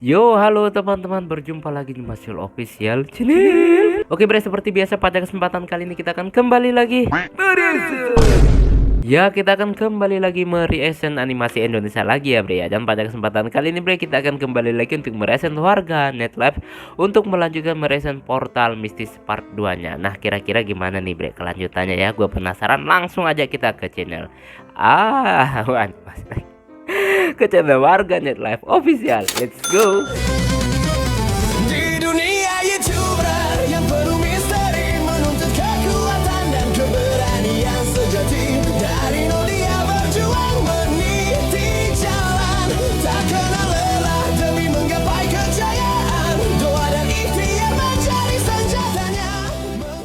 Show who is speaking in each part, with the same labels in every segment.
Speaker 1: Yo, halo teman-teman, berjumpa lagi di Masyul Official Channel. Oke, bre, seperti biasa pada kesempatan kali ini kita akan kembali lagi kita akan kembali lagi mereaction animasi Indonesia lagi ya, bre ya. Dan pada kesempatan kali ini, bre, kita akan kembali lagi untuk mereaction warga Netlife untuk melanjutkan mereaction Portal Mistis Part 2-nya. Nah, kira-kira gimana nih, bre, kelanjutannya ya? Gue penasaran, langsung aja kita ke channel. Ke channel warga Netlife Official. Let's go.
Speaker 2: Di dunia YouTuber yang penuh misteri, menuntut kekuatan dan keberanian sejati. Dari nol dia berjuang meniti jalan, tak kenal lelah demi menggapai kejayaan. Doa dan ikhtiar menjadi senjatanya.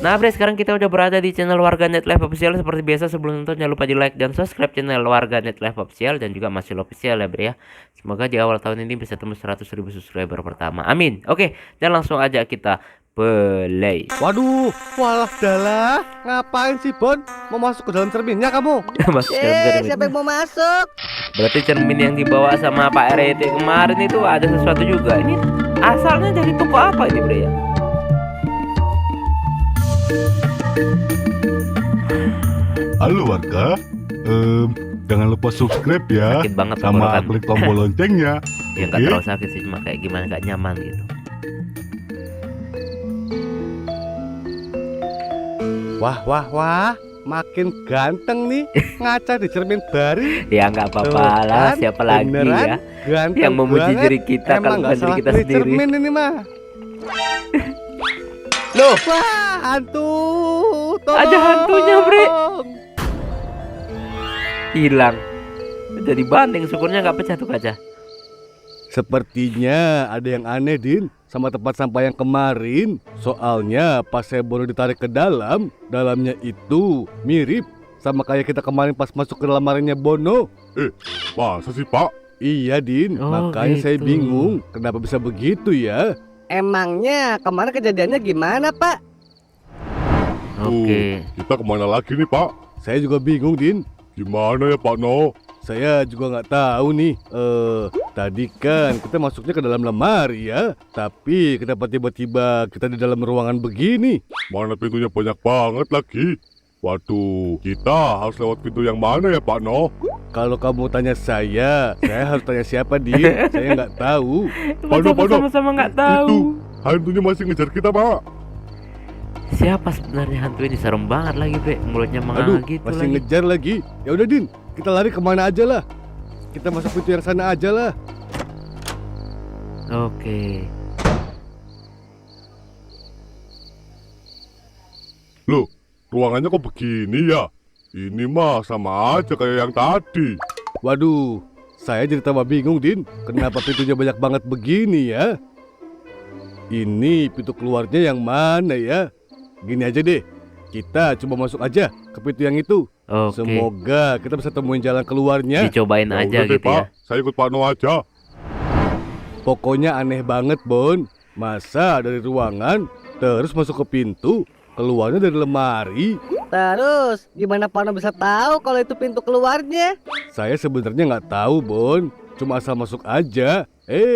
Speaker 1: Nah, bre, sekarang kita udah berada di channel warga Netlife Official. Seperti biasa, sebelum nonton jangan lupa di like dan subscribe channel warga Netlife Official dan juga Masyul Official ya, bre ya. Semoga di awal tahun ini bisa tembus 100.000 subscriber pertama. Amin. Oke, dan langsung aja kita play.
Speaker 3: Waduh, walah dalah, ngapain sih Bon? Mau masuk ke dalam cerminnya kamu?
Speaker 1: Masuk ke dalam cermin.
Speaker 4: Siapa yang mau masuk?
Speaker 1: Berarti cermin yang dibawa sama Pak RT kemarin itu ada sesuatu juga. Ini asalnya dari toko apa ini, bre ya?
Speaker 5: Halo warga, jangan lupa subscribe ya,
Speaker 1: Sakit banget
Speaker 5: sama
Speaker 1: tenggorokan.
Speaker 5: klik tombol loncengnya.
Speaker 1: Ya nggak
Speaker 5: Oke?
Speaker 1: terlalu sakit sih, cuma kayak gimana nggak nyaman gitu.
Speaker 3: Wah, makin ganteng nih ngaca di cermin baru.
Speaker 1: Ya nggak apa-apa
Speaker 3: Tuh
Speaker 1: lah,
Speaker 3: kan,
Speaker 1: siapa lagi
Speaker 3: beneran
Speaker 1: ya
Speaker 3: ganteng
Speaker 1: yang memuji
Speaker 3: banget.
Speaker 1: diri kita kalau
Speaker 3: Emang
Speaker 1: bukan
Speaker 3: nggak
Speaker 1: diri
Speaker 3: salah
Speaker 1: kita
Speaker 3: pilih
Speaker 1: sendiri.
Speaker 3: cermin ini mah.
Speaker 1: Loh,
Speaker 3: Wah, hantu.
Speaker 1: Ada hantunya, bre. hilang. Jadi banding, syukurnya nggak pecah tuh kaca.
Speaker 3: Sepertinya ada yang aneh Din sama tempat sampah yang kemarin. Soalnya pas saya baru ditarik ke dalam, dalamnya itu mirip sama kayak kita kemarin pas masuk ke lemarinya Bono.
Speaker 5: Masa sih Pak?
Speaker 3: Iya Din,
Speaker 1: Oh,
Speaker 3: makanya saya
Speaker 1: gitu.
Speaker 3: bingung kenapa bisa begitu ya.
Speaker 4: Emangnya kemarin kejadiannya gimana, Pak?
Speaker 1: Oke.
Speaker 5: Kita kemana lagi nih Pak?
Speaker 3: Saya juga bingung Din.
Speaker 5: Gimana ya Pak No?
Speaker 3: Saya juga nggak tahu nih. Tadi kan kita masuknya ke dalam lemari ya, tapi kenapa tiba-tiba kita di dalam ruangan begini?
Speaker 5: Mana pintunya banyak banget lagi. Waduh, kita harus lewat pintu yang mana ya Pak No?
Speaker 3: Kalau kamu tanya saya harus tanya siapa Din? Saya nggak tahu.
Speaker 5: Waduh,
Speaker 1: Masa
Speaker 5: waduh.
Speaker 1: sama-sama nggak tahu.
Speaker 5: Itu, hantunya masih ngejar kita Pak.
Speaker 1: Siapa sebenarnya hantu ini? Serem banget lagi, bre. Mulutnya
Speaker 3: Aduh,
Speaker 1: menganga gitu
Speaker 3: masih
Speaker 1: lagi.
Speaker 3: ngejar lagi. Ya udah Din, kita lari kemana aja lah. Kita masuk pintu yang sana aja lah.
Speaker 1: Oke.
Speaker 5: Loh, ruangannya kok begini ya? Ini mah sama aja kayak yang tadi.
Speaker 3: Waduh, saya jadi tambah bingung Din. Kenapa pintunya banyak banget begini ya? Ini pintu keluarnya yang mana ya? Gini aja deh, kita coba masuk aja ke pintu yang itu.
Speaker 1: Oke.
Speaker 3: Semoga kita bisa temuin jalan keluarnya.
Speaker 1: Dicobain
Speaker 5: Ya
Speaker 1: aja
Speaker 5: udah deh,
Speaker 1: gitu ya.
Speaker 5: Pak. Saya ikut Pak No aja.
Speaker 3: Pokoknya aneh banget Bon. Masa dari ruangan terus masuk ke pintu, keluarnya dari lemari.
Speaker 4: Terus, gimana Pak bisa tahu kalau itu pintu keluarnya?
Speaker 3: Saya sebenarnya nggak tahu Bon, cuma asal masuk aja.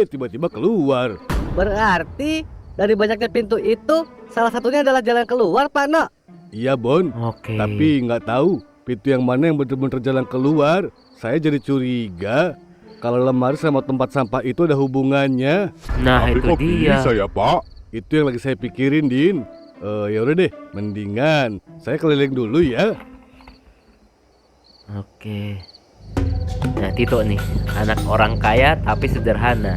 Speaker 3: Tiba-tiba keluar.
Speaker 4: Berarti dari banyaknya pintu itu, salah satunya adalah jalan keluar, Pak No.
Speaker 3: Iya Bon,
Speaker 1: Oke.
Speaker 3: tapi nggak tahu pintu yang mana yang bener-bener jalan keluar. Saya jadi curiga kalau lemari sama tempat sampah itu ada hubungannya.
Speaker 1: Nah,
Speaker 5: Tapi
Speaker 1: itu
Speaker 5: kok
Speaker 1: dia.
Speaker 5: bisa ya Pak?
Speaker 3: Itu yang lagi saya pikirin Din. Ya udah deh, mendingan saya keliling dulu ya.
Speaker 1: Oke. Nah, Tito nih, anak orang kaya tapi sederhana.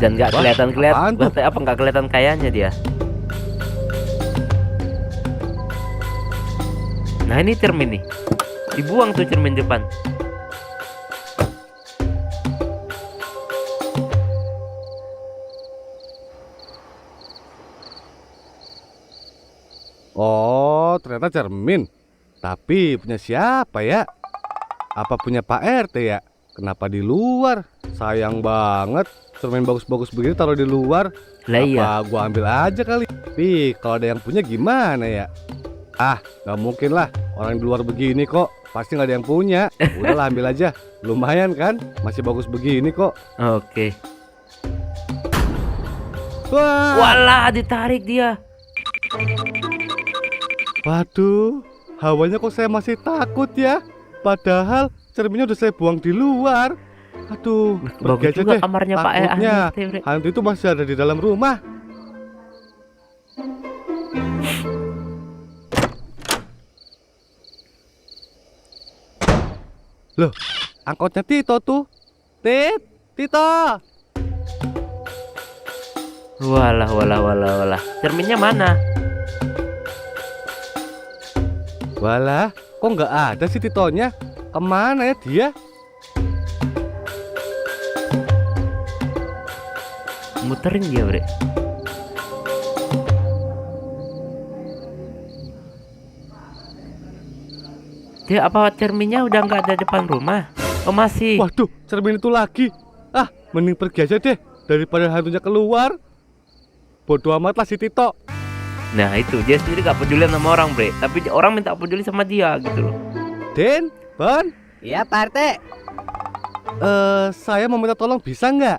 Speaker 1: Dan nggak
Speaker 3: Wah,
Speaker 1: kelihatan
Speaker 3: apaan tuh?
Speaker 1: apa nggak kelihatan kayanya dia. Nah, ini cermin nih. Dibuang tuh cermin depan.
Speaker 3: Oh, ternyata cermin. Tapi punya siapa ya? Apa punya Pak RT ya? Kenapa di luar? Sayang banget. Cermin bagus-bagus begini taruh di luar.
Speaker 1: Lah iya.
Speaker 3: Apa gua ambil aja kali? Tapi kalau ada yang punya gimana ya? Nggak mungkin lah. Orang di luar begini kok. Pasti nggak ada yang punya. Udahlah ambil aja. Lumayan kan? Masih bagus begini kok.
Speaker 1: Oke.
Speaker 3: Wah.
Speaker 1: Walah, ditarik dia.
Speaker 3: Waduh, hawanya kok saya masih takut ya. Padahal cerminnya udah saya buang di luar. Aduh,
Speaker 1: Bagus
Speaker 3: pergi aja
Speaker 1: juga
Speaker 3: deh.
Speaker 1: kamarnya Pak
Speaker 3: Takutnya
Speaker 1: Ante, Bre.
Speaker 3: hantu itu masih ada di dalam rumah. Loh, angkotnya Tito tuh. Tito.
Speaker 1: Walah, walah, walah, walah. Cerminnya mana?
Speaker 3: Walah, kok nggak ada sih Titonya? Kemana ya dia?
Speaker 1: Muterin dia, Bre. Dia apa cerminnya udah nggak ada depan rumah? Oh, masih.
Speaker 3: Waduh, cermin itu lagi. Ah, mending pergi aja deh daripada hantunya keluar. Bodoh amat lah si Tito.
Speaker 1: Nah, itu dia sendiri gak peduli sama orang, Bre. Tapi orang minta peduli sama dia gitu loh.
Speaker 3: Den, Bon,
Speaker 4: Iya Pak RT.
Speaker 3: saya mau minta tolong bisa nggak?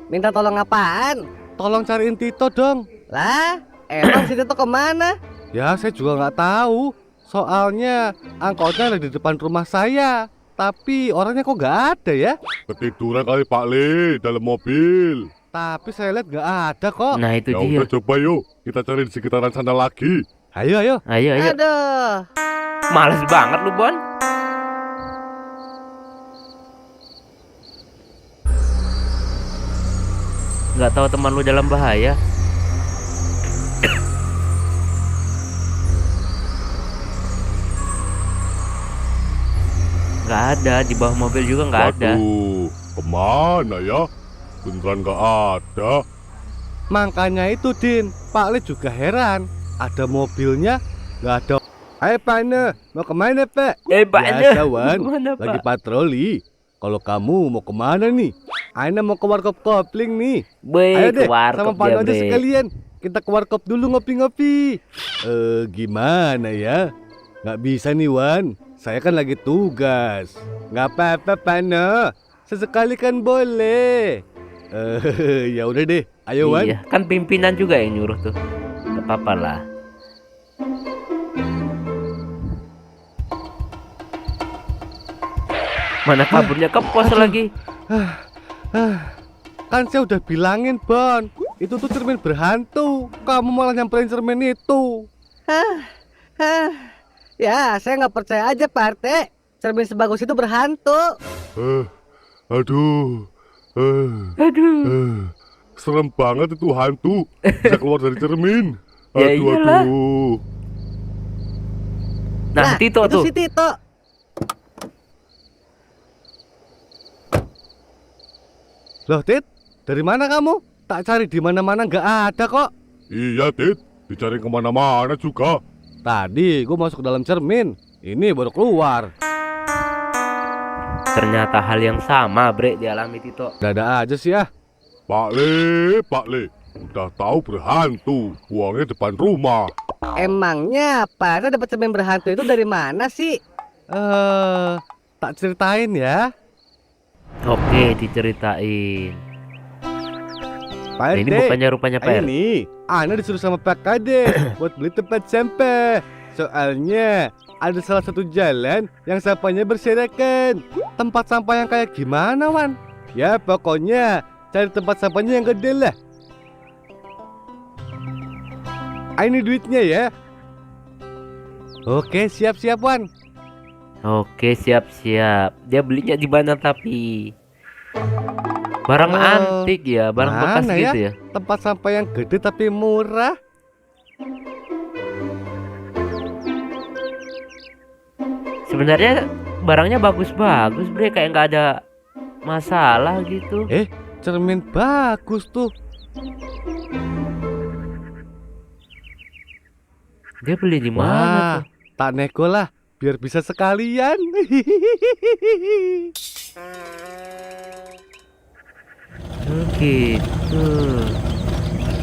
Speaker 4: Minta tolong apaan?
Speaker 3: Tolong cariin Tito dong.
Speaker 4: Lah, emang si Tito kemana?
Speaker 3: Ya, saya juga nggak tahu. Soalnya angkotnya ada di depan rumah saya. Tapi orangnya kok nggak ada ya?
Speaker 5: Ketiduran kali Pak Le dalam mobil.
Speaker 3: Tapi saya lihat nggak ada kok.
Speaker 1: Nah, itu
Speaker 5: Ya
Speaker 1: dia.
Speaker 5: udah coba yuk, kita cari di sekitaran sana lagi.
Speaker 3: Ayo, ayo.
Speaker 1: Ayo, ayo.
Speaker 4: Aduh.
Speaker 1: Males banget lu, Bon. Nggak tahu teman lu dalam bahaya. Nggak ada, di bawah mobil juga nggak ada.
Speaker 5: Waduh, kemana ya? Beneran nggak ada.
Speaker 3: Makanya itu, Din. Pak Le juga heran. Ada mobilnya, nggak ada. Ayo Pak Ne, mau kemana Pak?
Speaker 1: Pak
Speaker 3: Biasa, Wan.
Speaker 1: Mana,
Speaker 3: Lagi
Speaker 1: Pak?
Speaker 3: patroli. Kalau kamu mau kemana nih? Aina mau ke warkop kopling nih.
Speaker 1: Be,
Speaker 3: Ayo
Speaker 1: ke
Speaker 3: deh, sama
Speaker 1: warkop
Speaker 3: Pak
Speaker 1: dia,
Speaker 3: aja
Speaker 1: Bre.
Speaker 3: sekalian. Kita ke warkop dulu ngopi-ngopi. Gimana ya? Nggak bisa nih Wan. Saya kan lagi tugas. Nggak apa-apa Pane. Sesekali kan boleh. Ya udah deh. Ayo Wan.
Speaker 1: Iya, kan pimpinan juga yang nyuruh tuh. Gak apa-apa lah. Mana kaburnya ke pos lagi?
Speaker 3: Kan saya udah bilangin Bon. Itu tuh cermin berhantu. Kamu malah nyamperin cermin itu.
Speaker 4: Ya, saya nggak percaya aja Pak RT. Cermin sebagus itu berhantu.
Speaker 5: Aduh,
Speaker 1: Aduh.
Speaker 5: serem banget itu hantu. Bisa keluar dari cermin.
Speaker 1: Ya
Speaker 5: Aduh,
Speaker 1: iyalah.
Speaker 5: aduh.
Speaker 1: Nah, Tito
Speaker 4: itu
Speaker 1: tuh.
Speaker 4: si Tito.
Speaker 3: Loh Tit, dari mana kamu? Tak cari di mana-mana nggak ada kok.
Speaker 5: Iya, Tit. Dicari kemana-mana juga.
Speaker 3: Tadi gue masuk ke dalam cermin. Ini baru keluar.
Speaker 1: Ternyata hal yang sama, Bre, dialami Tito.
Speaker 3: Dada aja sih ya.
Speaker 5: Pak Le. Udah tahu berhantu. Buangnya depan rumah.
Speaker 4: Emangnya Pak RT dapat cermin berhantu itu dari mana sih?
Speaker 3: Tak ceritain ya.
Speaker 1: Oke, diceritain.
Speaker 3: Pak
Speaker 1: Nah, ini
Speaker 3: RT,
Speaker 1: bukannya rupanya PR.
Speaker 3: ini Ana disuruh sama Pak Kade buat beli tempat sampah. Soalnya ada salah satu jalan yang sampahnya berserakan. Tempat sampah yang kayak gimana Wan? Ya pokoknya cari tempat sampahnya yang gede lah. Ini duitnya ya. Oke siap-siap Wan.
Speaker 1: Oke, siap-siap. Dia belinya di mana tapi? Barang antik ya, barang bekas
Speaker 3: mana
Speaker 1: gitu ya.
Speaker 3: Tempat sampah yang gede tapi murah.
Speaker 1: Sebenarnya barangnya bagus-bagus, Bre, kayak nggak ada masalah gitu.
Speaker 3: Cermin bagus tuh.
Speaker 1: Dia beli di mana
Speaker 3: Wah,
Speaker 1: tuh?
Speaker 3: tak nego lah, biar bisa sekalian.
Speaker 1: Oh, gitu.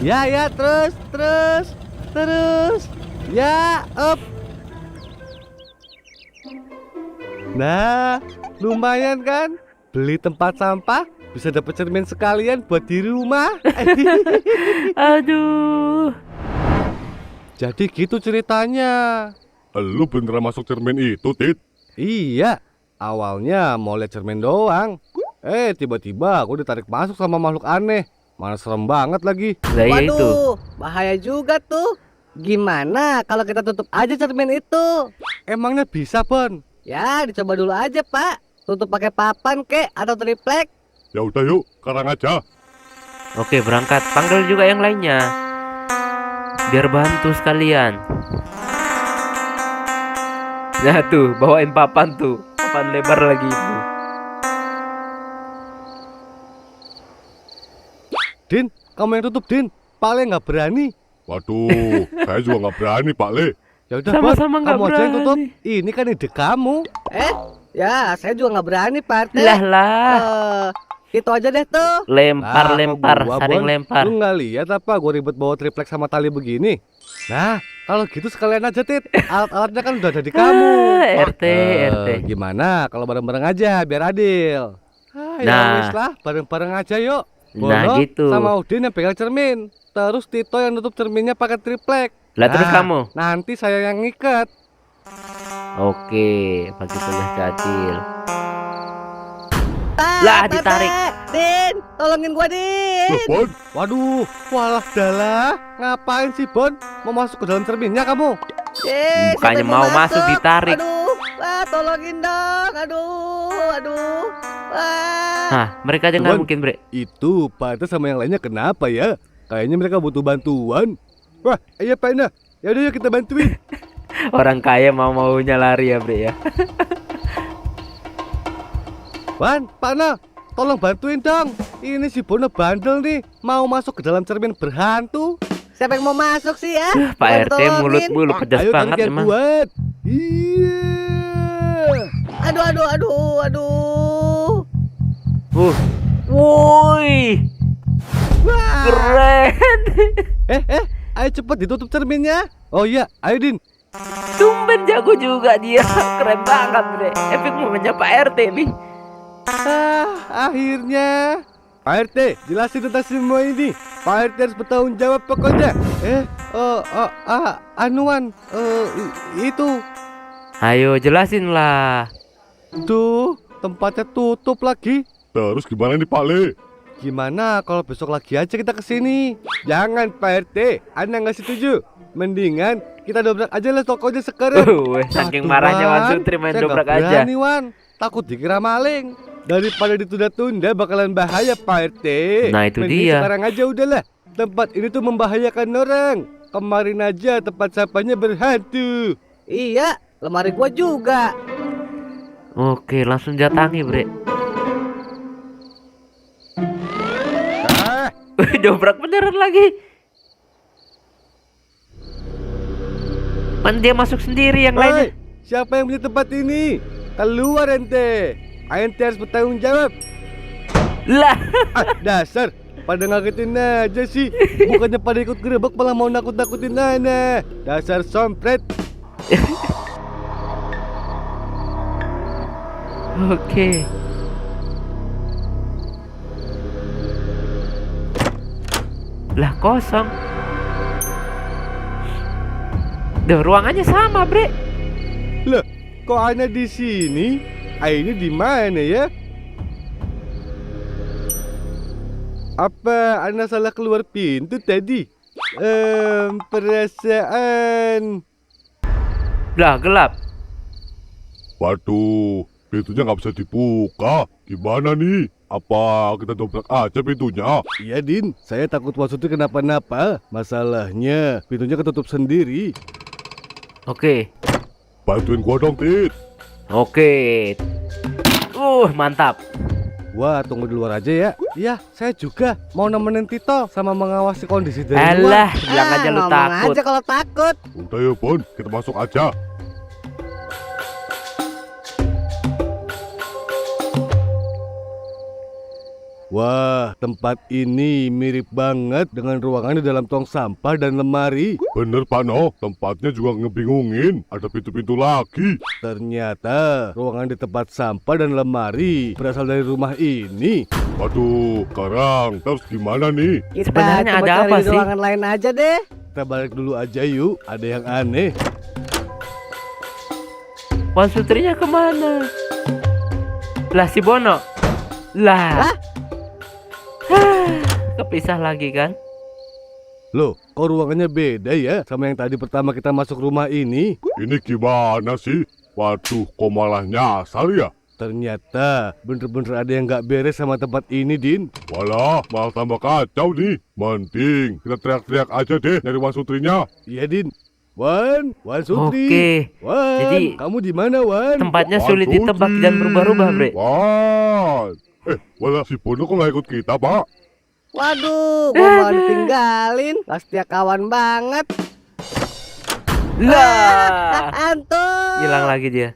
Speaker 3: Ya, terus. Ya, up. Nah, lumayan kan? Beli tempat sampah, bisa dapat cermin sekalian buat di rumah.
Speaker 1: Aduh.
Speaker 3: Jadi gitu ceritanya.
Speaker 5: Lu beneran masuk cermin itu, Tit?
Speaker 3: Iya, awalnya mau lihat cermin doang. Tiba-tiba aku ditarik masuk sama makhluk aneh. Mana serem banget lagi.
Speaker 1: Lah ya itu.
Speaker 4: Waduh, bahaya juga tuh. Gimana kalau kita tutup aja cermin itu?
Speaker 3: Emangnya bisa, Bon?
Speaker 4: Ya, dicoba dulu aja, Pak. Tutup pakai papan kek atau triplek.
Speaker 5: Ya udah yuk, sekarang aja.
Speaker 1: Oke, berangkat. Panggil juga yang lainnya. Biar bantu sekalian. Nah tuh, bawain papan tuh. Papan lebar lagi itu.
Speaker 3: Din, kamu yang tutup, Din. Pak Le nggak berani.
Speaker 5: Waduh, saya juga nggak berani, Pak Le.
Speaker 3: Ya udah, Bon,
Speaker 1: Sama-sama nggak
Speaker 3: kamu aja yang tutup.
Speaker 1: berani.
Speaker 3: Ini kan ide kamu.
Speaker 4: Ya, saya juga nggak berani, Pak RT.
Speaker 1: Lah.
Speaker 4: Itu aja deh tuh.
Speaker 1: Lempar,
Speaker 3: Lah,
Speaker 1: lempar.
Speaker 3: kok gua,
Speaker 1: Saling
Speaker 3: Bon?
Speaker 1: lempar.
Speaker 3: Lu nggak lihat apa gue ribet bawa triplek sama tali begini? Nah, kalau gitu sekalian aja, Tit. Alat-alatnya kan udah ada di kamu.
Speaker 1: RT, RT.
Speaker 3: Gimana kalau bareng-bareng aja biar adil? Ya
Speaker 1: Nah.
Speaker 3: wis lah, bareng-bareng aja yuk.
Speaker 1: Nah,
Speaker 3: Bono
Speaker 1: gitu.
Speaker 3: sama Udin yang pegang cermin. Terus Tito yang nutup cerminnya pakai triplek.
Speaker 1: Lah terus
Speaker 3: Nah,
Speaker 1: kamu?
Speaker 3: Nanti saya yang ngikat.
Speaker 1: Oke, pakai tugas kecil.
Speaker 4: Ah,
Speaker 1: Lah,
Speaker 4: Pak
Speaker 1: ditarik.
Speaker 4: RT. Din, tolongin gua, Din.
Speaker 5: Loh, Bon,
Speaker 3: Waduh, walah dalah. Ngapain sih, Bon? Mau masuk ke dalam cerminnya kamu?
Speaker 1: Bukannya
Speaker 4: siapa yang
Speaker 1: mau masuk, ditarik.
Speaker 4: Aduh, tolongin dong. Aduh.
Speaker 1: Hah, mereka aja nggak
Speaker 3: Tuan.
Speaker 1: mungkin, Bre.
Speaker 3: Itu Pak Ete sama yang lainnya kenapa ya? Kayaknya mereka butuh bantuan. Wah, iya Pak Ina. Ya udah yuk kita bantuin.
Speaker 1: Orang kaya mau-maunya lari ya, Bre ya.
Speaker 3: Wan, Pak Na, tolong bantuin dong. Ini si Bono bandel nih, mau masuk ke dalam cermin berhantu.
Speaker 4: Siapa yang mau masuk sih ya?
Speaker 1: Pak
Speaker 4: Bukan
Speaker 1: RT
Speaker 4: ditolongin.
Speaker 1: mulut bulu pedas
Speaker 3: Ayo
Speaker 1: banget
Speaker 3: tarik yang
Speaker 1: emang.
Speaker 3: kuat. Iya.
Speaker 4: Aduh.
Speaker 1: Woi,
Speaker 3: Wah.
Speaker 1: keren.
Speaker 3: Ayo cepet ditutup cerminnya. Oh iya, ayo Din.
Speaker 1: Tumben jago juga dia. Keren banget, Bre. Epic momennya Pak RT nih.
Speaker 3: Akhirnya. Pak RT, jelasin tentang semua ini. Pak RT harus bertanggung jawab pokoknya. Itu.
Speaker 1: Ayo jelasin lah.
Speaker 3: Tuh, tempatnya tutup lagi.
Speaker 5: terus gimana nih, Pak Le?
Speaker 3: Gimana kalau besok lagi aja kita kesini? Jangan Pak RT, Anda nggak setuju. Mendingan kita dobrak aja lah tokonya sekarang.
Speaker 1: Saking
Speaker 3: Aduh,
Speaker 1: marahnya Wan
Speaker 3: Wan,
Speaker 1: Sutri main
Speaker 3: saya nggak
Speaker 1: dobrak aja.
Speaker 3: berani, Wan. Takut dikira maling. Daripada ditunda-tunda bakalan bahaya Pak RT.
Speaker 1: Nah, itu
Speaker 3: Mending
Speaker 1: dia.
Speaker 3: sekarang aja udahlah. Tempat ini tuh membahayakan orang. Kemarin aja tempat sampahnya berhantu.
Speaker 4: Iya, lemari gua juga.
Speaker 1: Oke, langsung datangi, Bre. Dobrak beneran lagi. Kan dia masuk sendiri yang lainnya.
Speaker 3: Siapa yang punya tempat ini? Keluar ente. Ente harus bertanggung jawab.
Speaker 1: Lah,
Speaker 3: Dasar pada ngagetin aja sih. Bukannya pada ikut gerebek malah mau nakut-nakutin Ana. Dasar sompret.
Speaker 1: oke. Lah kosong. Duh, ruangannya sama, Bre.
Speaker 3: Loh, kok Ana di sini? Ini di mana ya? Apa Ana salah keluar pintu tadi? Perasaan.
Speaker 1: Lah, gelap.
Speaker 5: Waduh, pintunya nggak bisa dibuka. Gimana nih? Apa kita dobrak aja pintunya?
Speaker 3: Iya Din, saya takut maksudnya kenapa-napa. Masalahnya pintunya ketutup sendiri.
Speaker 1: Oke.
Speaker 5: Bantuin gua dong, Tit.
Speaker 1: Oke. Mantap.
Speaker 3: Wah, tunggu di luar aja ya. Iya, saya juga mau nemenin Tito sama mengawasi kondisi dari luar.
Speaker 1: Alah, bilang aja lu
Speaker 4: ngomong
Speaker 1: takut.
Speaker 4: aja kalau takut.
Speaker 5: Udah ya, Bon. Kita masuk aja.
Speaker 3: Wah, tempat ini mirip banget dengan ruangan di dalam tong sampah dan lemari.
Speaker 5: Bener Pak No, tempatnya juga ngebingungin. Ada pintu-pintu lagi.
Speaker 3: Ternyata ruangan di tempat sampah dan lemari berasal dari rumah ini.
Speaker 5: Waduh, sekarang terus gimana nih?
Speaker 4: Kita
Speaker 1: Sebenarnya
Speaker 4: coba
Speaker 1: ada
Speaker 4: cari
Speaker 1: apa
Speaker 4: di
Speaker 1: sih?
Speaker 4: ruangan lain aja deh.
Speaker 3: Kita balik dulu aja yuk, ada yang aneh.
Speaker 1: Wan Sutrinya kemana? Lah si Bono. Lah. Kepisah lagi kan?
Speaker 3: Loh, kok ruangannya beda ya sama yang tadi pertama kita masuk rumah ini?
Speaker 5: Ini gimana sih? Waduh, kok malah nyasar ya?
Speaker 3: Ternyata bener-bener ada yang nggak beres sama tempat ini, Din.
Speaker 5: Walah, malah tambah kacau nih. Mending kita teriak-teriak aja deh nyari Wan Sutrinya.
Speaker 3: Iya, Din. Wan Sutri.
Speaker 1: Oke.
Speaker 3: Wan,
Speaker 1: Jadi,
Speaker 3: kamu di mana, Wan?
Speaker 1: Tempatnya
Speaker 5: Wan
Speaker 1: sulit ditebak
Speaker 5: Sutri.
Speaker 1: dan berubah-ubah, Bre.
Speaker 5: Wan. Walah si Bono kok nggak ikut kita, Pak?
Speaker 4: Waduh, gua malah ditinggalin. Gak setia kawan banget.
Speaker 1: Lah.
Speaker 4: Antum.
Speaker 1: Hilang lagi dia.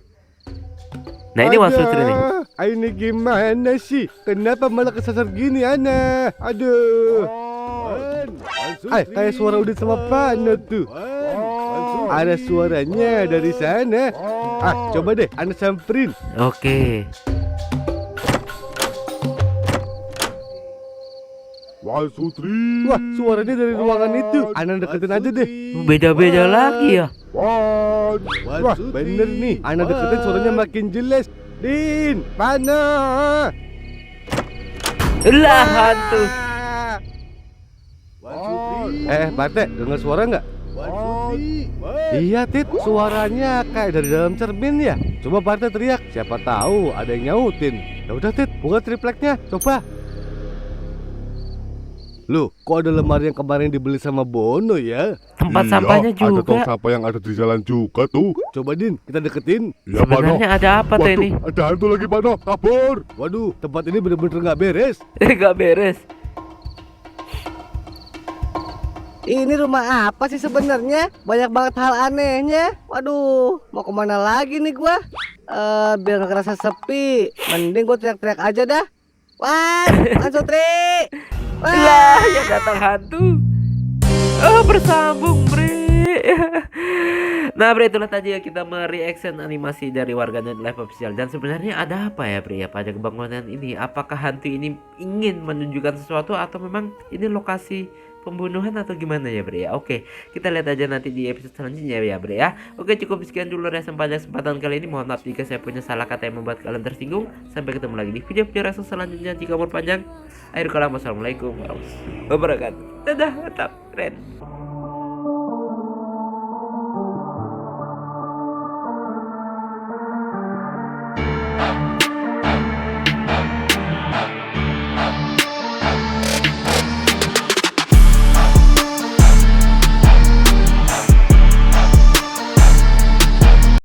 Speaker 1: Nah, ini Wan Sutri nih.
Speaker 3: Ini gimana sih? Kenapa malah kesasar gini, Ana? Aduh. Kayak suara Udin sama Pano tuh. Ada suaranya dari sana. Coba deh, Ana samperin.
Speaker 1: Oke.
Speaker 5: Wan Sutri.
Speaker 3: Wah, suaranya dari ruangan itu. Ana deketin aja deh.
Speaker 1: Beda-beda lagi ya.
Speaker 5: Wan.
Speaker 3: Wah, bener nih. Ana deketin suaranya makin jelas. Din, Pano.
Speaker 1: Lah, hantu.
Speaker 3: Bate, dengar suara nggak? Iya, Tit, suaranya kayak dari dalam cermin ya. Coba Bate teriak, siapa tahu ada yang nyautin. Ya udah, Tit, buka tripleknya, coba. Loh, kok ada lemari yang kemarin dibeli sama Bono ya?
Speaker 1: Tempat
Speaker 5: Iya,
Speaker 1: sampahnya
Speaker 5: ada tong
Speaker 1: juga.
Speaker 5: sampah yang ada di jalan juga tuh.
Speaker 3: Coba Din, kita deketin.
Speaker 5: Iya, Pak No.
Speaker 1: Sebenarnya ada apa teh
Speaker 5: Waduh,
Speaker 1: ini?
Speaker 5: ada hantu lagi, Pak No. Kabur.
Speaker 3: Waduh, tempat ini bener-bener nggak beres.
Speaker 1: Gak beres.
Speaker 4: Ini rumah apa sih sebenarnya? Banyak banget hal anehnya. Waduh, mau kemana lagi nih gua? Biar gak kerasa sepi, mending gua teriak-teriak aja dah. Wan Sutri.
Speaker 1: Lah, yang datang hantu. Oh, bersambung, Bre. Nah, Bre, itulah tadi ya kita mereaction animasi dari warganet live official. Dan sebenarnya ada apa ya, Bre, ya pada kebangunan ini? Apakah hantu ini ingin menunjukkan sesuatu atau memang ini lokasi pembunuhan atau gimana ya, Bre, ya? Oke, kita lihat aja nanti di episode selanjutnya ya, Bre, ya. Oke, cukup sekian dulu reaction pada kesempatan kali ini. Mohon maaf jika saya punya salah kata yang membuat kalian tersinggung. Sampai ketemu lagi di video-video reaction selanjutnya. Jika umur panjang, akhir kalam, wassalamualaikum warahmatullahi wabarakatuh. Dadah, mantap, keren.